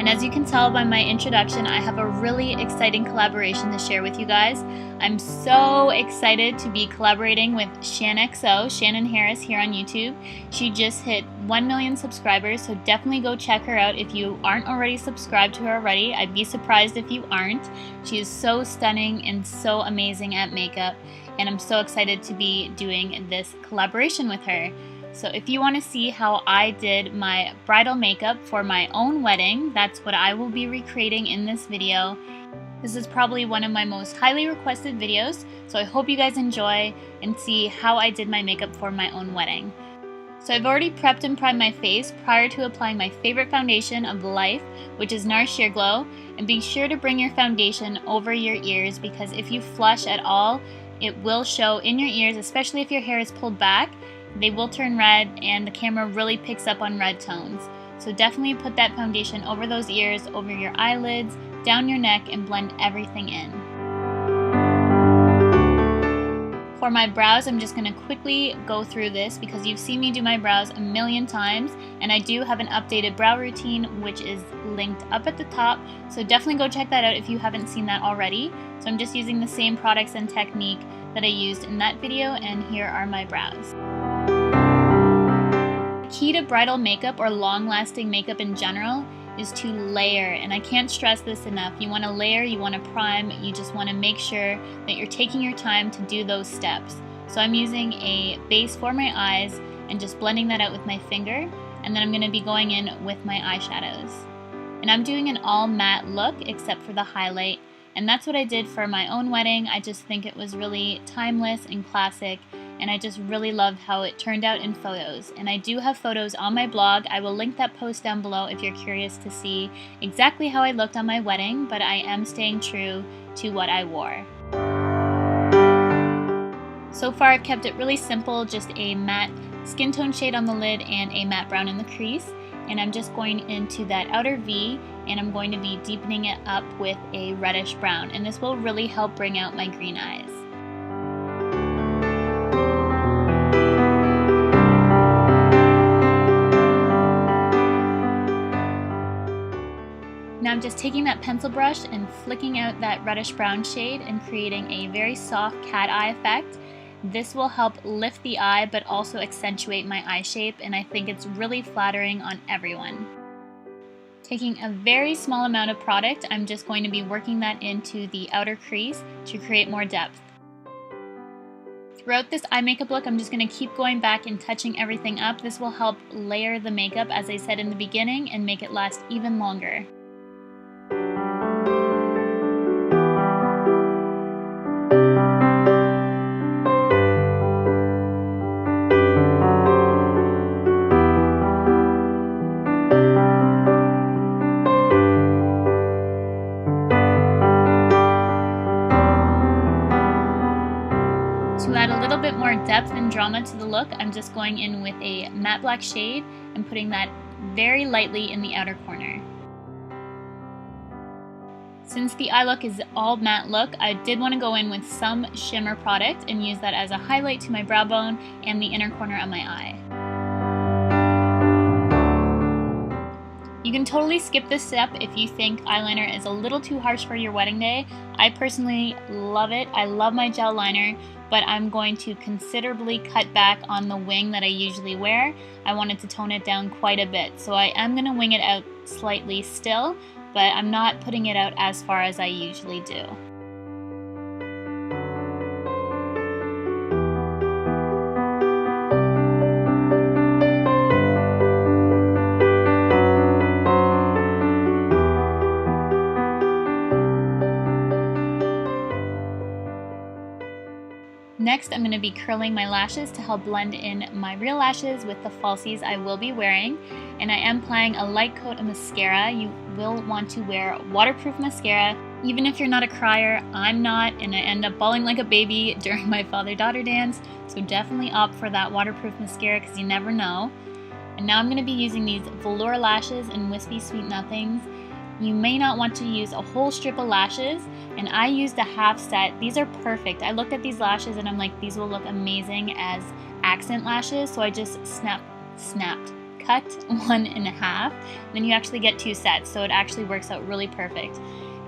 And as you can tell by my introduction, I have a really exciting collaboration to share with you guys. I'm so excited to be collaborating with Shaaanxo, Shannon Harris, here on YouTube. She just hit 1 million subscribers, so definitely go check her out if you aren't already subscribed to her already. I'd be surprised if you aren't. She is so stunning and so amazing at makeup, and I'm so excited to be doing this collaboration with her. So if you want to see how I did my bridal makeup for my own wedding, that's what I will be recreating in this video. This is probably one of my most highly requested videos, so I hope you guys enjoy and see how I did my makeup for my own wedding. So I've already prepped and primed my face prior to applying my favorite foundation of life, which is NARS Sheer Glow. And be sure to bring your foundation over your ears, because if you flush at all, it will show in your ears, especially if your hair is pulled back. They will turn red, and the camera really picks up on red tones. So definitely put that foundation over those ears, over your eyelids, down your neck, and blend everything in. For my brows, I'm just going to quickly go through this because you've seen me do my brows a million times, and I do have an updated brow routine which is linked up at the top, so definitely go check that out if you haven't seen that already. So I'm just using the same products and technique that I used in that video, and here are my brows. The key to bridal makeup, or long-lasting makeup in general, is to layer, and I can't stress this enough. You want to layer, you want to prime, you just want to make sure that you're taking your time to do those steps. So I'm using a base for my eyes and just blending that out with my finger, and then I'm going to be going in with my eyeshadows. And I'm doing an all matte look except for the highlight, and that's what I did for my own wedding. I just think it was really timeless and classic, and I just really loved how it turned out in photos. And I do have photos on my blog. I will link that post down below if you're curious to see exactly how I looked on my wedding, but I am staying true to what I wore. So far I've kept it really simple, just a matte skin tone shade on the lid and a matte brown in the crease. And I'm just going into that outer V, and I'm going to be deepening it up with a reddish brown, and this will really help bring out my green eyes. Now I'm just taking that pencil brush and flicking out that reddish brown shade and creating a very soft cat eye effect. This will help lift the eye but also accentuate my eye shape, and I think it's really flattering on everyone. Taking a very small amount of product, I'm just going to be working that into the outer crease to create more depth. Throughout this eye makeup look, I'm just going to keep going back and touching everything up. This will help layer the makeup, as I said in the beginning, and make it last even longer. To add a little bit more depth and drama to the look, I'm just going in with a matte black shade and putting that very lightly in the outer corner. Since the eye look is all matte look, I did want to go in with some shimmer product and use that as a highlight to my brow bone and the inner corner of my eye. You can totally skip this step if you think eyeliner is a little too harsh for your wedding day. I personally love it. I love my gel liner, but I'm going to considerably cut back on the wing that I usually wear. I wanted to tone it down quite a bit, so I am going to wing it out slightly still, but I'm not putting it out as far as I usually do. Next, I'm going to be curling my lashes to help blend in my real lashes with the falsies I will be wearing. And I am applying a light coat of mascara. You will want to wear waterproof mascara. Even if you're not a crier, I'm not, and I end up bawling like a baby during my father-daughter dance. So definitely opt for that waterproof mascara because you never know. And now I'm going to be using these velour lashes in Wispy Sweet Nothings. You may not want to use a whole strip of lashes, and I used a half set. These are perfect. I looked at these lashes and I'm like, these will look amazing as accent lashes, so I just snapped cut one in half, then you actually get 2 sets, so it actually works out really perfect.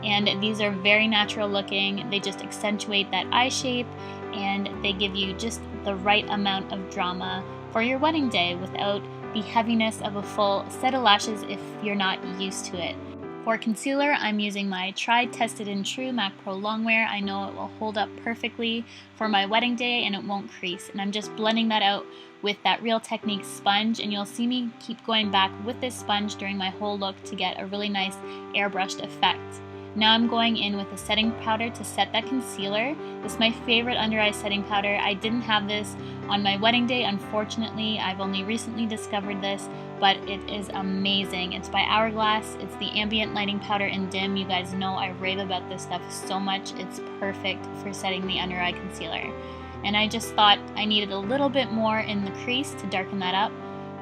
And these are very natural looking. They just accentuate that eye shape, and they give you just the right amount of drama for your wedding day without the heaviness of a full set of lashes if you're not used to it. For concealer, I'm using my tried, tested, and true MAC Pro Longwear. I know it will hold up perfectly for my wedding day and it won't crease. And I'm just blending that out with that Real Techniques sponge, and you'll see me keep going back with this sponge during my whole look to get a really nice airbrushed effect. Now I'm going in with a setting powder to set that concealer. This is my favorite under eye setting powder. I didn't have this on my wedding day, unfortunately. I've only recently discovered this, but it is amazing. It's by Hourglass. It's the ambient lighting powder in dim. You guys know I rave about this stuff so much. It's perfect for setting the under eye concealer. And I just thought I needed a little bit more in the crease to darken that up.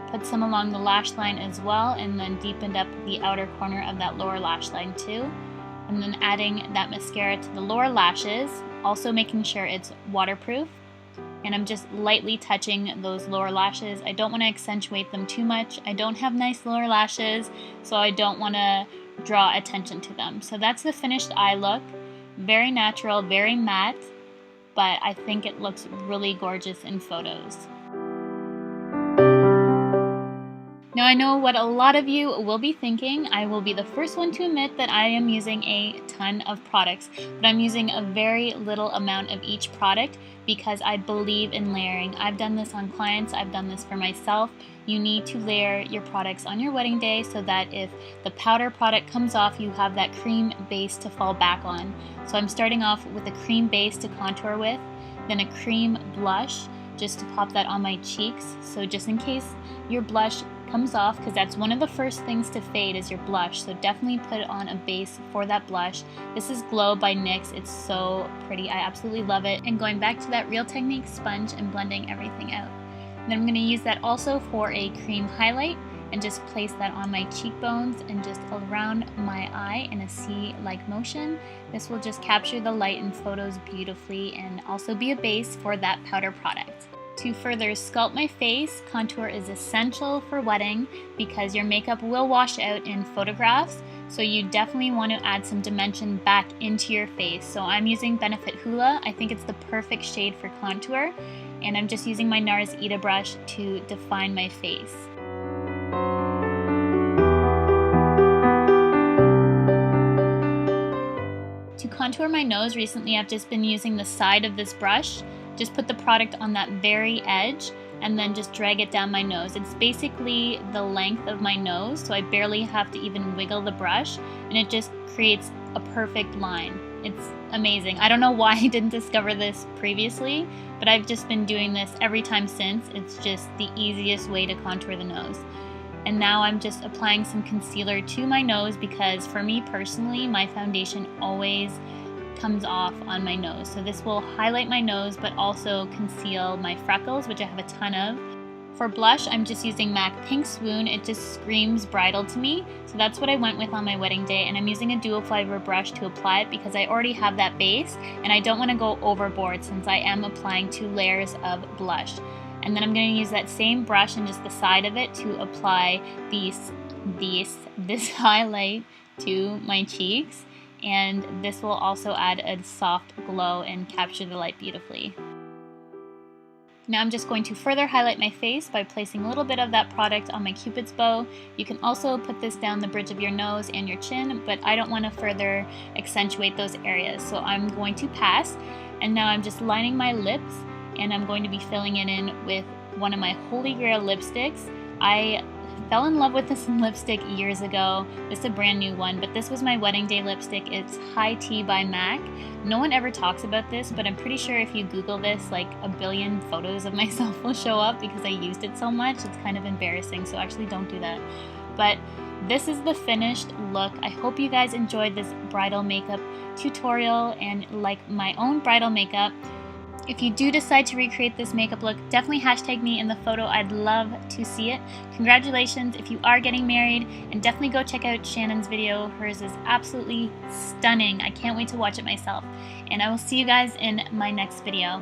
Put some along the lash line as well, and then deepened up the outer corner of that lower lash line too. And then adding that mascara to the lower lashes, also making sure it's waterproof. And I'm just lightly touching those lower lashes. I don't want to accentuate them too much. I don't have nice lower lashes, so I don't want to draw attention to them. So that's the finished eye look. Very natural, very matte, but I think it looks really gorgeous in photos. Now I know what a lot of you will be thinking. I will be the first one to admit that I am using a ton of products, but I'm using a very little amount of each product because I believe in layering. I've done this on clients, I've done this for myself. You need to layer your products on your wedding day so that if the powder product comes off, you have that cream base to fall back on. So I'm starting off with a cream base to contour with, then a cream blush just to pop that on my cheeks. So just in case your blush comes off, because that's one of the first things to fade is your blush, so definitely put on a base for that blush. This is Glow by NYX. It's so pretty. I absolutely love it. And going back to that Real Techniques sponge and blending everything out. And then I'm going to use that also for a cream highlight and just place that on my cheekbones and just around my eye in a C-like motion. This will just capture the light in photos beautifully and also be a base for that powder product. To further sculpt my face, contour is essential for wedding because your makeup will wash out in photographs, so you definitely want to add some dimension back into your face. So I'm using Benefit Hoola. I think it's the perfect shade for contour, and I'm just using my NARS Ita brush to define my face. To contour my nose recently, I've just been using the side of this brush. Just put the product on that very edge and then just drag it down my nose. It's basically the length of my nose, so I barely have to even wiggle the brush, and it just creates a perfect line. It's amazing. I don't know why I didn't discover this previously, but I've just been doing this every time since. It's just the easiest way to contour the nose. And now I'm just applying some concealer to my nose because for me personally, my foundation always comes off on my nose. So this will highlight my nose but also conceal my freckles, which I have a ton of. For blush, I'm just using MAC Pink Swoon. It just screams bridal to me. So that's what I went with on my wedding day, and I'm using a dual fiber brush to apply it because I already have that base and I don't want to go overboard since I am applying 2 layers of blush. And then I'm going to use that same brush and just the side of it to apply this highlight to my cheeks. And this will also add a soft glow and capture the light beautifully. Now I'm just going to further highlight my face by placing a little bit of that product on my Cupid's bow. You can also put this down the bridge of your nose and your chin, but I don't want to further accentuate those areas, so I'm going to pass. And now I'm just lining my lips, and I'm going to be filling it in with one of my Holy Grail lipsticks. I fell in love with this lipstick years ago. This is a brand new one, but this was my wedding day lipstick. It's High Tea by MAC. No one ever talks about this, but I'm pretty sure if you Google this, like a billion photos of myself will show up because I used it so much. It's kind of embarrassing, so actually don't do that. But this is the finished look. I hope you guys enjoyed this bridal makeup tutorial and like my own bridal makeup. If you do decide to recreate this makeup look, definitely hashtag me in the photo. I'd love to see it. Congratulations if you are getting married, and definitely go check out Shannon's video. Hers is absolutely stunning. I can't wait to watch it myself. And I will see you guys in my next video.